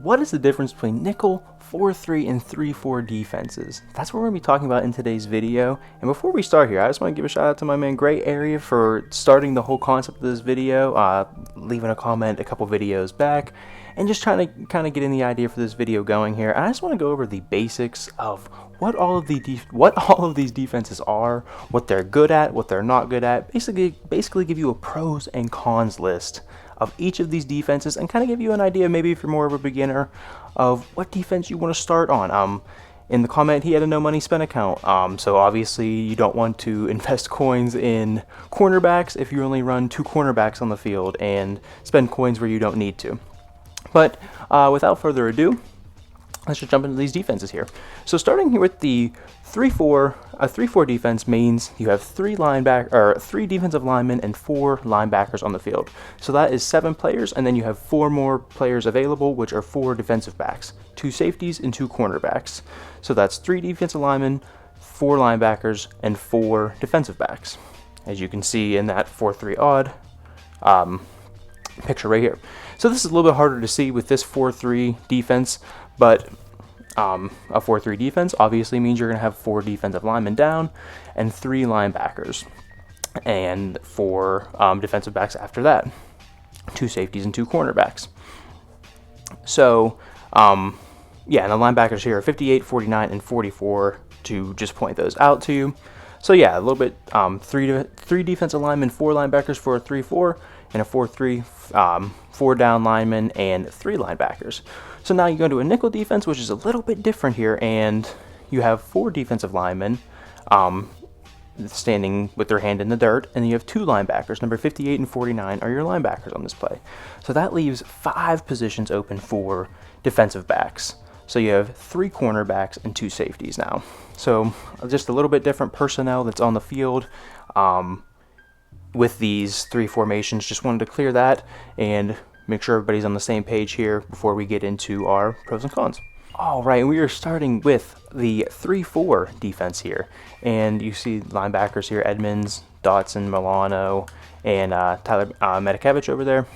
What is the difference between nickel, 4-3, and 3-4 defenses? That's what we're going to be talking about in today's video. And before we start here, I just want to give a shout out to my man Gray Area for starting the whole concept of this video, leaving a comment a couple videos back, and just trying to kind of getting the idea for this video going here. And I just want to go over the basics of what all of these defenses are, what they're good at, what they're not good at. Basically give you a pros and cons list of each of these defenses and kind of give you an idea, maybe if you're more of a beginner, of what defense you want to start on. In the comment, he had a no money spent account, so obviously you don't want to invest coins in cornerbacks if you only run 2 cornerbacks on the field and spend coins where you don't need to. But without further ado, let's just jump into these defenses here. So starting here with the 3-4, a 3-4 defense means you have 3 defensive linemen and 4 linebackers on the field. So that is 7 players, and then you have 4 more players available, which are 4 defensive backs, 2 safeties and 2 cornerbacks. So that's 3 defensive linemen, 4 linebackers, and 4 defensive backs, as you can see in that 4-3 odd picture right here. So this is a little bit harder to see with this 4-3 defense, but a 4-3 defense obviously means you're going to have 4 defensive linemen down and 3 linebackers and 4 defensive backs after that, 2 safeties and 2 cornerbacks. So yeah, and the linebackers here are 58, 49, and 44 to just point those out to you. So yeah, a little bit 3 defensive linemen, 4 linebackers for a 3-4, and a 4-3, 4 down linemen and 3 linebackers. So now you go to a nickel defense, which is a little bit different here, and you have 4 defensive linemen standing with their hand in the dirt, and you have 2 linebackers. Number 58 and 49 are your linebackers on this play. So that leaves 5 positions open for defensive backs. So you have 3 cornerbacks and 2 safeties now. So just a little bit different personnel that's on the field with these 3 formations. Just wanted to clear that and make sure everybody's on the same page here before we get into our pros and cons. All right, we are starting with the 3-4 defense here. And you see linebackers here, Edmonds, Dotson, Milano, and Tyler Medikevich over there.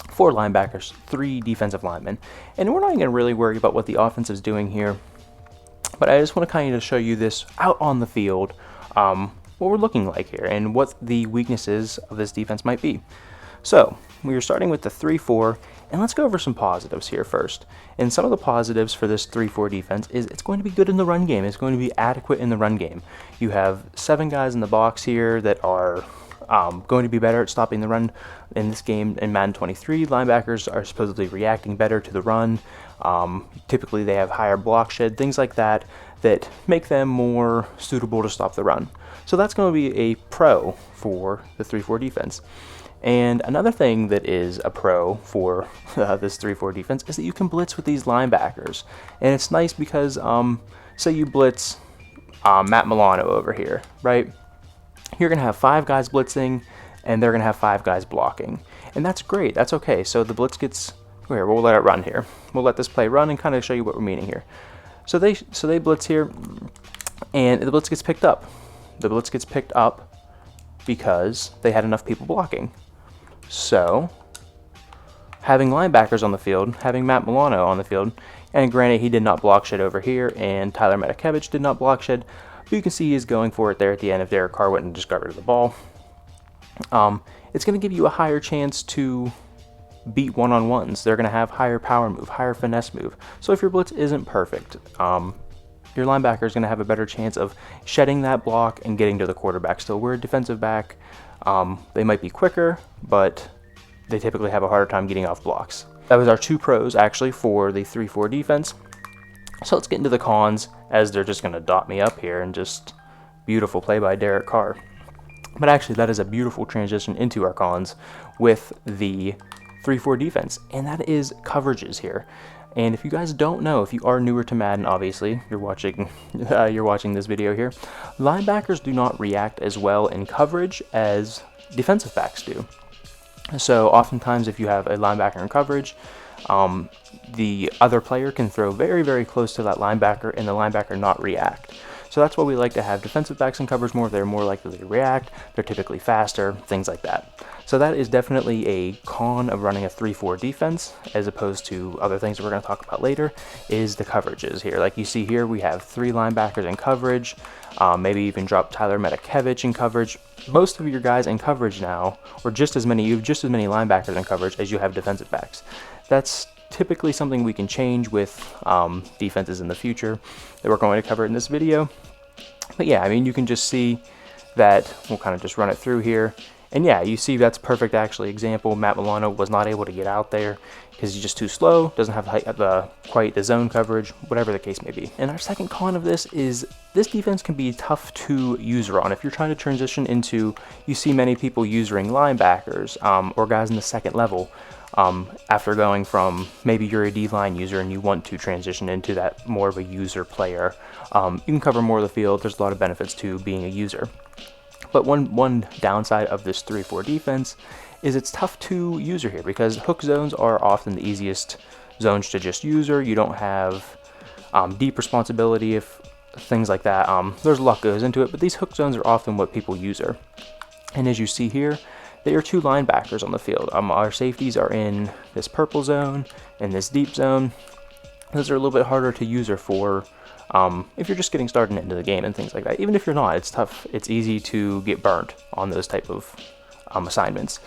4 linebackers, 3 defensive linemen. And we're not going to really worry about what the offense is doing here, but I just want to kind of show you this out on the field, what we're looking like here and what the weaknesses of this defense might be. So we are starting with the 3-4, and let's go over some positives here first. And some of the positives for this 3-4 defense is it's going to be good in the run game. It's going to be adequate in the run game. You have 7 guys in the box here that are going to be better at stopping the run in this game. In Madden 23, linebackers are supposedly reacting better to the run. Typically they have higher block shed, things like that, that make them more suitable to stop the run. So that's going to be a pro for the 3-4 defense. And another thing that is a pro for this 3-4 defense is that you can blitz with these linebackers. And it's nice because, say you blitz Matt Milano over here, right? You're going to have 5 guys blitzing, and they're going to have 5 guys blocking. And that's great. That's okay. So the blitz gets... Here, we'll let it run here. We'll let this play run and kind of show you what we're meaning here. So they blitz here, and the blitz gets picked up. The blitz gets picked up because they had enough people blocking. So having linebackers on the field, having Matt Milano on the field, and granted he did not block shed over here, and Tyler Medikevich did not block shed, but you can see he's going for it there at the end if Derek Carr wouldn't just got rid of the ball. It's going to give you a higher chance to beat one-on-ones. They're going to have higher power move, higher finesse move. So if your blitz isn't perfect, your linebacker is going to have a better chance of shedding that block and getting to the quarterback. Still, we're a defensive back. They might be quicker, but they typically have a harder time getting off blocks. That was our 2 pros, actually, for the 3-4 defense. So let's get into the cons, as they're just going to dot me up here, and just beautiful play by Derek Carr. But actually, that is a beautiful transition into our cons with the 3-4 defense, and that is coverages here. And if you guys don't know, if you are newer to Madden, obviously, you're watching this video here, linebackers do not react as well in coverage as defensive backs do. So oftentimes if you have a linebacker in coverage, the other player can throw very, very close to that linebacker and the linebacker not react. So that's why we like to have defensive backs in coverage more. They're more likely to react. They're typically faster, things like that. So that is definitely a con of running a 3-4 defense, as opposed to other things that we're going to talk about later, is the coverages here. Like you see here, we have 3 linebackers in coverage, maybe even drop Tyler Medakevich in coverage. Most of your guys in coverage now, or just as many, you have just as many linebackers in coverage as you have defensive backs. That's typically something we can change with defenses in the future that we're going to cover in this video. But yeah, I mean, you can just see that, we'll kind of just run it through here. And yeah, you see that's perfect actually example. Matt Milano was not able to get out there because he's just too slow, doesn't have quite the zone coverage, whatever the case may be. And our second con of this is this defense can be tough to user on. If you're trying to transition into, you see many people using linebackers or guys in the second level after going from maybe you're a D-line user and you want to transition into that more of a user player. You can cover more of the field. There's a lot of benefits to being a user. But one downside of this 3-4 defense is it's tough to user here because hook zones are often the easiest zones to just user. You don't have deep responsibility, if things like that. There's a lot goes into it, but these hook zones are often what people user. And as you see here, there are 2 linebackers on the field. Our safeties are in this purple zone and this deep zone. Those are a little bit harder to user for if you're just getting started into the game and things like that. Even if you're not, it's tough. It's easy to get burnt on those type of assignments.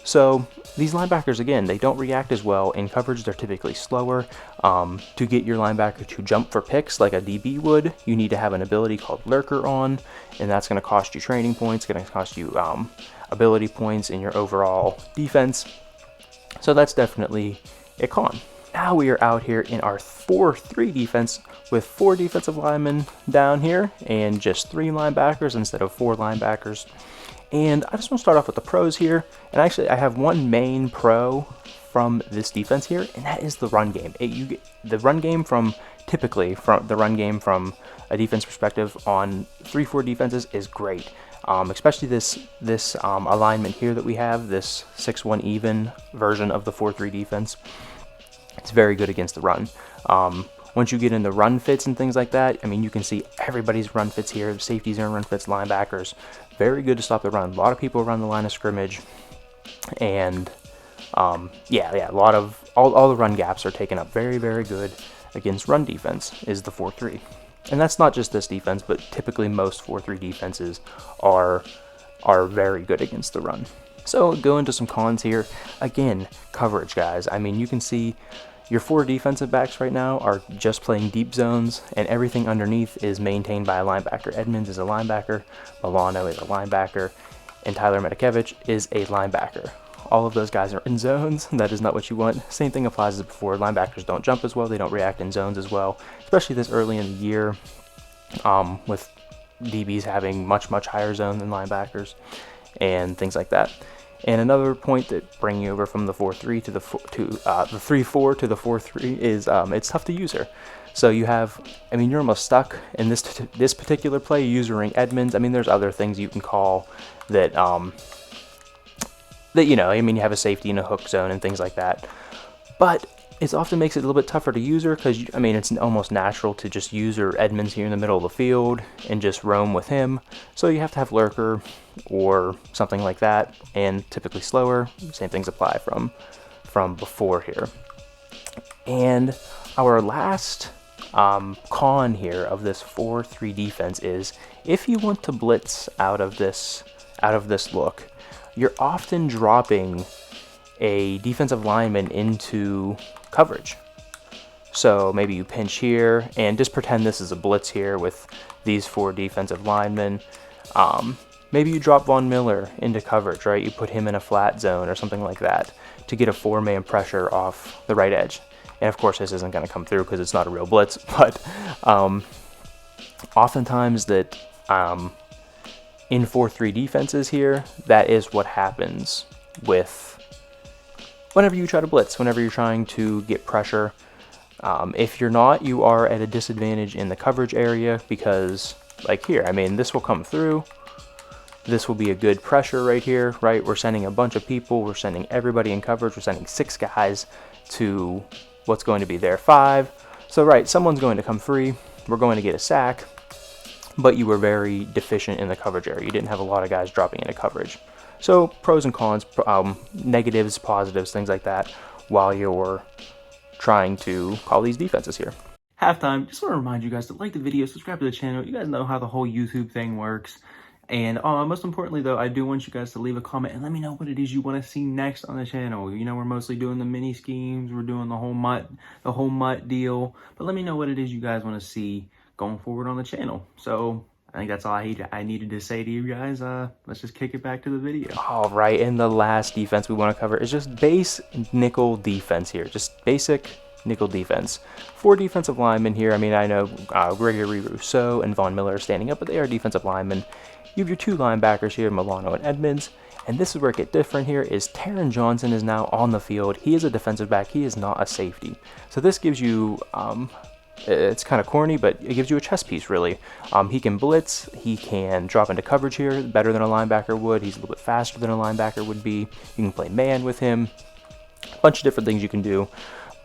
So these linebackers, again, they don't react as well in coverage. They're typically slower. To get your linebacker to jump for picks like a DB would, you need to have an ability called Lurker on, and that's going to cost you training points, going to cost you ability points in your overall defense. So that's definitely a con. Now we are out here in our 4-3 defense with 4 defensive linemen down here and just 3 linebackers instead of 4 linebackers. And I just want to start off with the pros here. And actually, I have one main pro from this defense here, and that is the run game. The run game from a defense perspective on 3-4 defenses is great. Especially this alignment here that we have, this 6-1 even version of the 4-3 defense. It's very good against the run. Once you get into run fits and things like that, I mean, you can see everybody's run fits here. Safeties are in run fits, linebackers. Very good to stop the run. A lot of people around the line of scrimmage. And yeah, a lot of, all the run gaps are taken up. Very, very good against run defense is the 4-3. And that's not just this defense, but typically most 4-3 defenses are very good against the run. So go into some cons here. Again, coverage, guys. I mean, you can see your 4 defensive backs right now are just playing deep zones, and everything underneath is maintained by a linebacker. Edmonds is a linebacker, Milano is a linebacker, and Tyler Medakevich is a linebacker. All of those guys are in zones. That is not what you want. Same thing applies as before. Linebackers don't jump as well. They don't react in zones as well, especially this early in the year with DBs having much higher zone than linebackers and things like that. And another point that bring you over from the 4-3 to the 3-4 to the 4-3 is it's tough to user. So you have, I mean, you're almost stuck in this particular play using Edmonds. I mean, there's other things you can call that you know, I mean, you have a safety in a hook zone and things like that. But it often makes it a little bit tougher to user because, I mean, it's almost natural to just user Edmonds here in the middle of the field and just roam with him. So you have to have Lurker or something like that, and typically slower. Same things apply from before here. And our last con here of this 4-3 defense is if you want to blitz out of this look, you're often dropping a defensive lineman into coverage. So maybe you pinch here and just pretend this is a blitz here with these 4 defensive linemen. Maybe you drop Von Miller into coverage, right? You put him in a flat zone or something like that to get a 4-man pressure off the right edge. And of course, this isn't going to come through because it's not a real blitz, but oftentimes that in 4-3 defenses here, that is what happens with whenever you try to blitz, whenever you're trying to get pressure. If you're not, you are at a disadvantage in the coverage area because, like here, I mean, this will come through. This will be a good pressure right here, right? We're sending a bunch of people. We're sending everybody in coverage. We're sending 6 guys to what's going to be their 5. So, right, someone's going to come free. We're going to get a sack, but you were very deficient in the coverage area. You didn't have a lot of guys dropping into coverage. So pros and cons, negatives, positives, things like that, while you're trying to call these defenses here. Halftime, just want to remind you guys to like the video, subscribe to the channel. You guys know how the whole YouTube thing works. And most importantly, though, I do want you guys to leave a comment and let me know what it is you want to see next on the channel. You know, we're mostly doing the mini schemes, we're doing the whole MUT deal. But let me know what it is you guys want to see going forward on the channel. So I think that's all I needed to say to you guys. Let's just kick it back to the video. All right, and the last defense we want to cover is just base nickel defense here. Just basic nickel defense. 4 defensive linemen here. I mean, I know Gregory Rousseau and Von Miller are standing up, but they are defensive linemen. You have your 2 linebackers here, Milano and Edmonds. And this is where it gets different here, is Taron Johnson is now on the field. He is a defensive back. He is not a safety. So this gives you, it's kind of corny, but it gives you a chess piece, really. He can blitz. He can drop into coverage here better than a linebacker would. He's a little bit faster than a linebacker would be. You can play man with him. A bunch of different things you can do.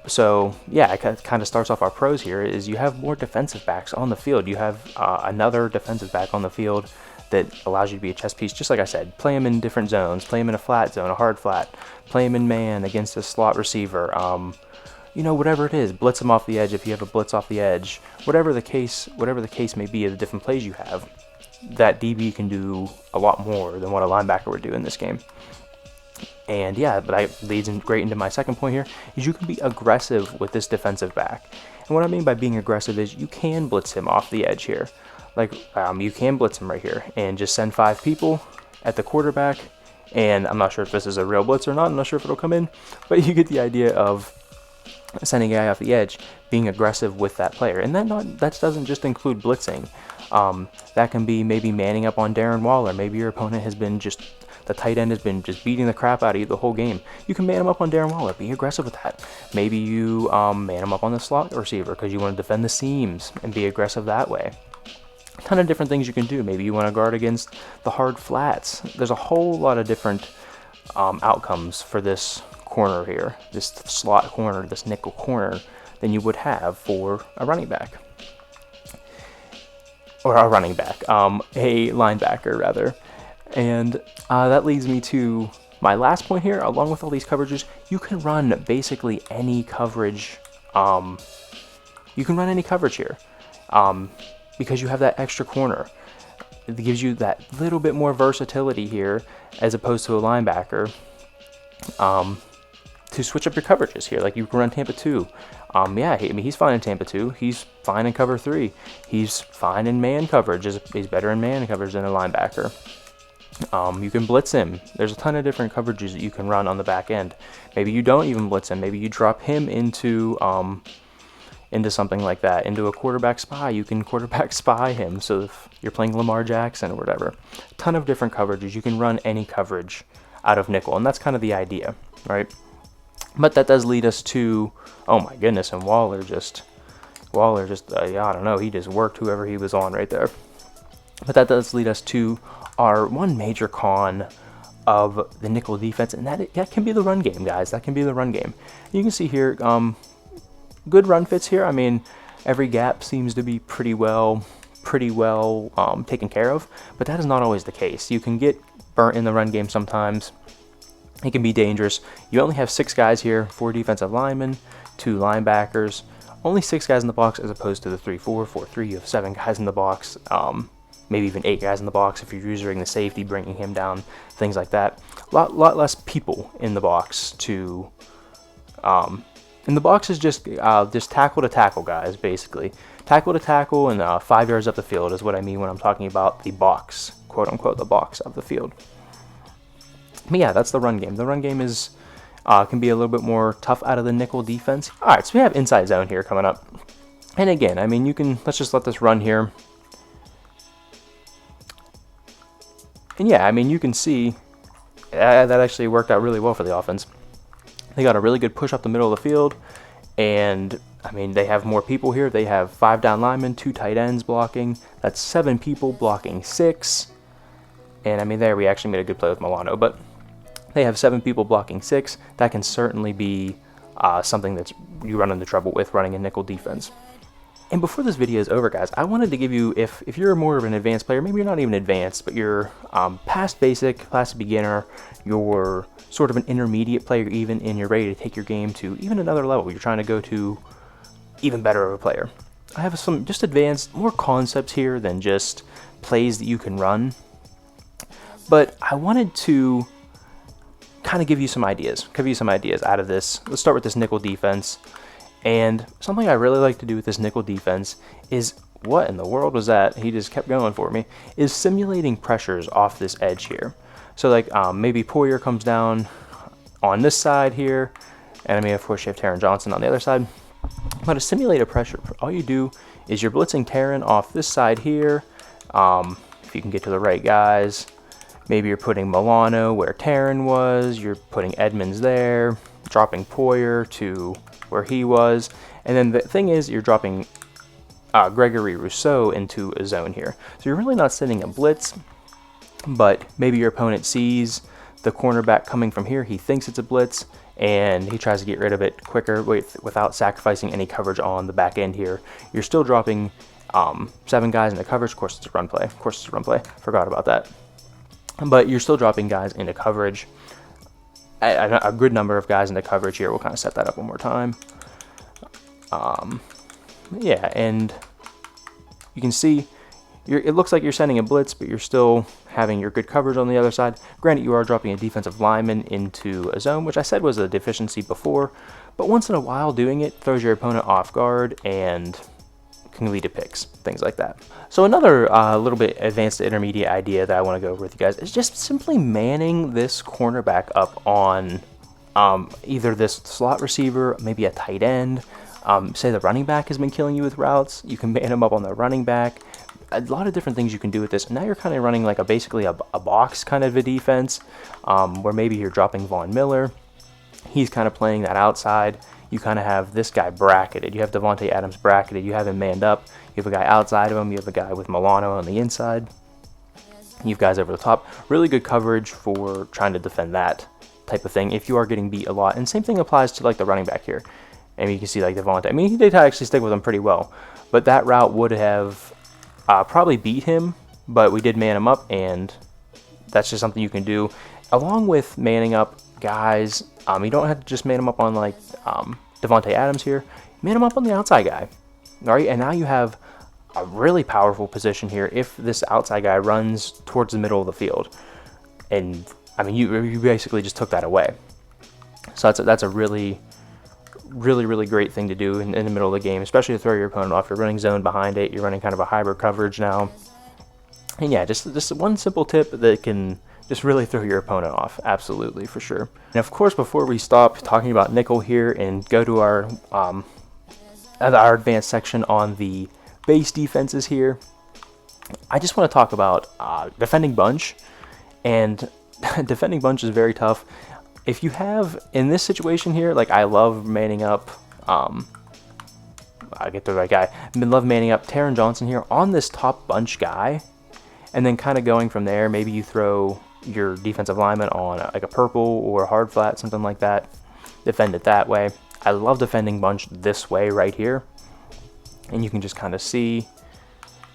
So yeah, it kind of starts off our pros here, is you have more defensive backs on the field. You have another defensive back on the field that allows you to be a chess piece. Just like I said, play him in different zones, play him in a flat zone, a hard flat, play him in man against a slot receiver, you know, whatever it is, blitz him off the edge if you have a blitz off the edge, whatever the case may be of the different plays you have, that DB can do a lot more than what a linebacker would do in this game. And yeah, but that leads great into my second point here, is you can be aggressive with this defensive back. And what I mean by being aggressive is you can blitz him off the edge here. Like, you can blitz him right here and just send 5 people at the quarterback. And I'm not sure if this is a real blitz or not. I'm not sure if it'll come in. But you get the idea of sending a guy off the edge, being aggressive with that player. And that doesn't just include blitzing. That can be maybe manning up on Darren Waller. Maybe your opponent has been the tight end has been just beating the crap out of you the whole game. You can man him up on Darren Waller. Be aggressive with that. Maybe you man him up on the slot receiver because you want to defend the seams and be aggressive that way. A ton of different things you can do. Maybe you want to guard against the hard flats. There's a whole lot of different outcomes for this corner here, this slot corner, this nickel corner, than you would have for a running back. Or a linebacker rather. And that leads me to my last point here. Along with all these coverages, you can run basically any coverage. You can run any coverage here because you have that extra corner. It gives you that little bit more versatility here as opposed to a linebacker to switch up your coverages here. Like you can run Tampa 2. Yeah, I mean, he's fine in Tampa 2. He's fine in cover 3. He's fine in man coverage. He's better in man coverage than a linebacker. You can blitz him. There's a ton of different coverages that you can run on the back end. Maybe you don't even blitz him. Maybe you drop him into something like that, into a quarterback spy. You can quarterback spy him. So if you're playing Lamar Jackson or whatever, a ton of different coverages. You can run any coverage out of nickel, and that's kind of the idea, right? But that does lead us to, oh my goodness, and Waller just, yeah, I don't know, he just worked whoever he was on right there. But that does lead us to our one major con of the nickel defense, and that can be the run game, guys. That can be the run game. You can see here, good run fits here. I mean, every gap seems to be pretty well taken care of, but that is not always the case. You can get burnt in the run game sometimes. It can be dangerous. You only have 6 guys here, 4 defensive linemen, 2 linebackers, only 6 guys in the box as opposed to the 3-4, 4-3. You have 7 guys in the box, maybe even 8 guys in the box if you're using the safety, bringing him down, things like that. Lot less people in the box to. And the box is just tackle to tackle, guys. Basically, tackle to tackle, and 5 yards up the field is what I mean when I'm talking about the box, quote unquote, the box of the field. But yeah, that's the run game. The run game is can be a little bit more tough out of the nickel defense. All right, so we have inside zone here coming up. And again, I mean, let's just let this run here. And yeah, I mean, you can see that actually worked out really well for the offense. They got a really good push up the middle of the field. And I mean, they have more people here. They have 5 down linemen, 2 tight ends blocking. That's 7 people blocking 6. And I mean, there we actually made a good play with Milano, but they have 7 people blocking 6. That can certainly be something that you run into trouble with running a nickel defense. And before this video is over, guys, I wanted to give you, if you're more of an advanced player, maybe you're not even advanced, but you're past basic, past beginner, you're sort of an intermediate player even, and you're ready to take your game to even another level. You're trying to go to even better of a player. I have some just advanced, more concepts here than just plays that you can run. But I wanted to kind of give you some ideas out of this. Let's start with this nickel defense. And something I really like to do with this nickel defense is, what in the world was that? He just kept going for me. Is simulating pressures off this edge here. So like maybe Poyer comes down on this side here, and I mean of course you have Taron Johnson on the other side. But to simulate a pressure, all you do is you're blitzing Taron off this side here. If you can get to the right guys, maybe you're putting Milano where Taron was, you're putting Edmonds there, dropping Poyer to where he was, and then the thing is you're dropping Gregory Rousseau into a zone here. So you're really not sending a blitz, but maybe your opponent sees the cornerback coming from here, he thinks it's a blitz, and he tries to get rid of it quicker without sacrificing any coverage on the back end here. You're still dropping 7 guys into coverage. Of course it's a run play. Forgot about that. But you're still dropping guys into coverage. A good number of guys into coverage here. We'll kind of set that up one more time. Yeah, and you can see it looks like you're sending a blitz, but you're still having your good coverage on the other side. Granted, you are dropping a defensive lineman into a zone, which I said was a deficiency before, but once in a while doing it throws your opponent off guard and can lead to picks, things like that. So another little bit advanced to intermediate idea that I want to go over with you guys is just simply manning this cornerback up on either this slot receiver, maybe a tight end. Say the running back has been killing you with routes, you can man him up on the running back. A lot of different things you can do with this. And now you're kind of running like basically a box kind of a defense, where maybe you're dropping Von Miller. He's kind of playing that outside. You kind of have this guy bracketed. You have Devontae Adams bracketed. You have him manned up. You have a guy outside of him. You have a guy with Milano on the inside. You have guys over the top. Really good coverage for trying to defend that type of thing if you are getting beat a lot. And same thing applies to like the running back here. And you can see like Devontae. I mean, he did actually stick with him pretty well. But that route would have probably beat him. But we did man him up. And that's just something you can do. Along with manning up guys, you don't have to just man him up on like Devontae Adams here. Man him up on the outside guy. All right, and now you have a really powerful position here if this outside guy runs towards the middle of the field. And I mean, you basically just took that away. So that's a really great thing to do in the middle of the game, especially to throw your opponent off. You're running zone behind it. You're running kind of a hybrid coverage now. And yeah, just one simple tip that can just really throw your opponent off, absolutely, for sure. And of course, before we stop talking about nickel here and go to our advanced section on the base defenses here, I just want to talk about defending bunch. And defending bunch is very tough. If you have, in this situation here, like I love manning up, I get the right guy, I love manning up Taron Johnson here on this top bunch guy, and then kind of going from there. Maybe you throw your defensive lineman on like a purple or a hard flat, something like that. Defend it that way. I love defending bunch this way right here. And you can just kind of see,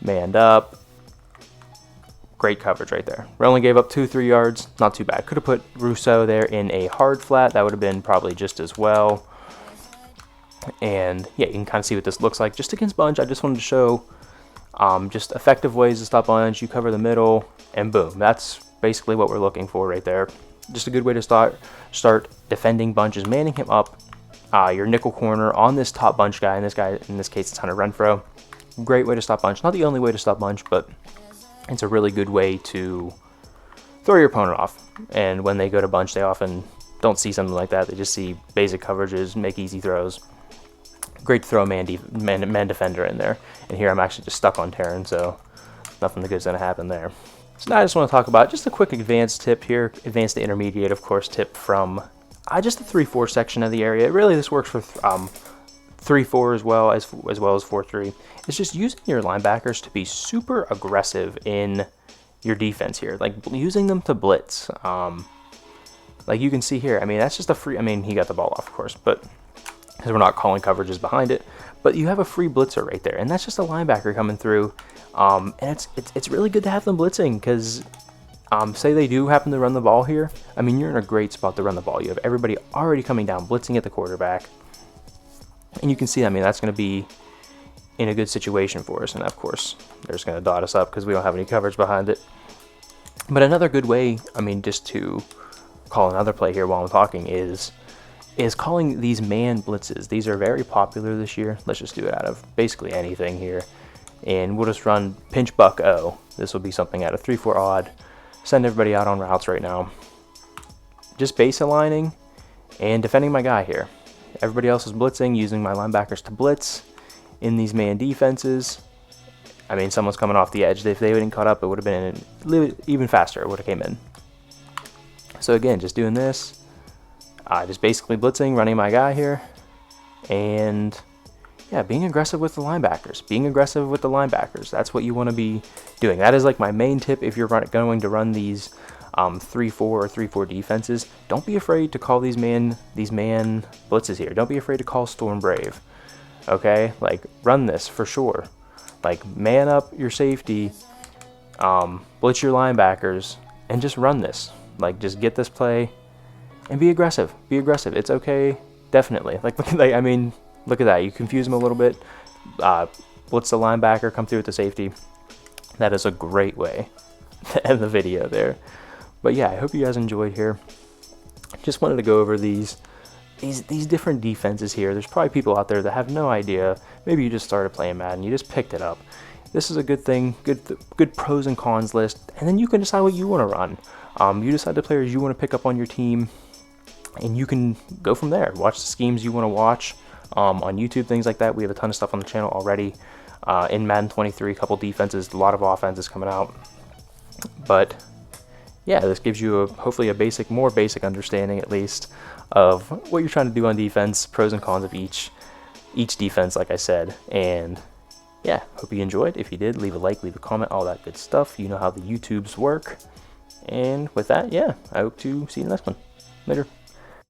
manned up. Great coverage right there. We only gave up 2-3 yards, not too bad. Could have put Rousseau there in a hard flat. That would have been probably just as well. And yeah, you can kind of see what this looks like. Just against bunch, I just wanted to show just effective ways to stop bunch. You cover the middle, and boom. That's basically what we're looking for right there. Just a good way to start defending bunch is manning him up, your nickel corner on this top bunch guy. In this case, it's Hunter Renfrow. Great way to stop bunch. Not the only way to stop bunch, but it's a really good way to throw your opponent off. And when they go to bunch, they often don't see something like that. They just see basic coverages, make easy throws. Great to throw a man defender in there. And here I'm actually just stuck on Taron, so nothing good's going to happen there. So now I just want to talk about just a quick advanced tip here, advanced to intermediate, of course, tip from just the 3-4 section of the area. Really, this works for 3-4 as well as 4-3. It's just using your linebackers to be super aggressive in your defense here, like using them to blitz. Like you can see here, I mean, that's just a free, I mean, he got the ball off, of course, but because we're not calling coverages behind it. But you have a free blitzer right there, and that's just a linebacker coming through. And it's really good to have them blitzing, because say they do happen to run the ball here. I mean, you're in a great spot to run the ball. You have everybody already coming down, blitzing at the quarterback. And you can see, I mean, that's going to be in a good situation for us. And of course, they're just going to dot us up because we don't have any coverage behind it. But another good way, I mean, just to call another play here while I'm talking is calling these man blitzes. These are very popular this year. Let's just do it out of basically anything here. And we'll just run pinch buck O. This will be something out of 3-4 odd. Send everybody out on routes right now. Just base aligning and defending my guy here. Everybody else is blitzing, using my linebackers to blitz in these man defenses. I mean, someone's coming off the edge. If they wouldn't caught up, it would have been a little, even faster. It would have came in. So again, just doing this. Just basically blitzing, running my guy here. And yeah, being aggressive with the linebackers. Being aggressive with the linebackers. That's what you want to be doing. That is like my main tip if you're going to run these 3-4 or 3-4 defenses. Don't be afraid to call these man blitzes here. Don't be afraid to call Storm Brave. Okay? Like, run this for sure. Like, man up your safety, blitz your linebackers, and just run this. Like, just get this play and be aggressive. Be aggressive. It's okay. Definitely. Like, I mean, look at that. You confuse them a little bit. Blitz the linebacker, come through with the safety. That is a great way to end the video there. But yeah, I hope you guys enjoyed here. Just wanted to go over these different defenses here. There's probably people out there that have no idea. Maybe you just started playing Madden, you just picked it up. This is a good thing, good pros and cons list, and then you can decide what you want to run. You decide the players you want to pick up on your team, and you can go from there. Watch the schemes you want to watch on YouTube, things like that. We have a ton of stuff on the channel already. In Madden 23, a couple defenses, a lot of offenses coming out. But yeah, this gives you hopefully a more basic understanding at least of what you're trying to do on defense, pros and cons of each defense, like I said. And yeah, hope you enjoyed. If you did, leave a like, leave a comment, all that good stuff. You know how the YouTubes work. And with that, yeah, I hope to see you in the next one. Later.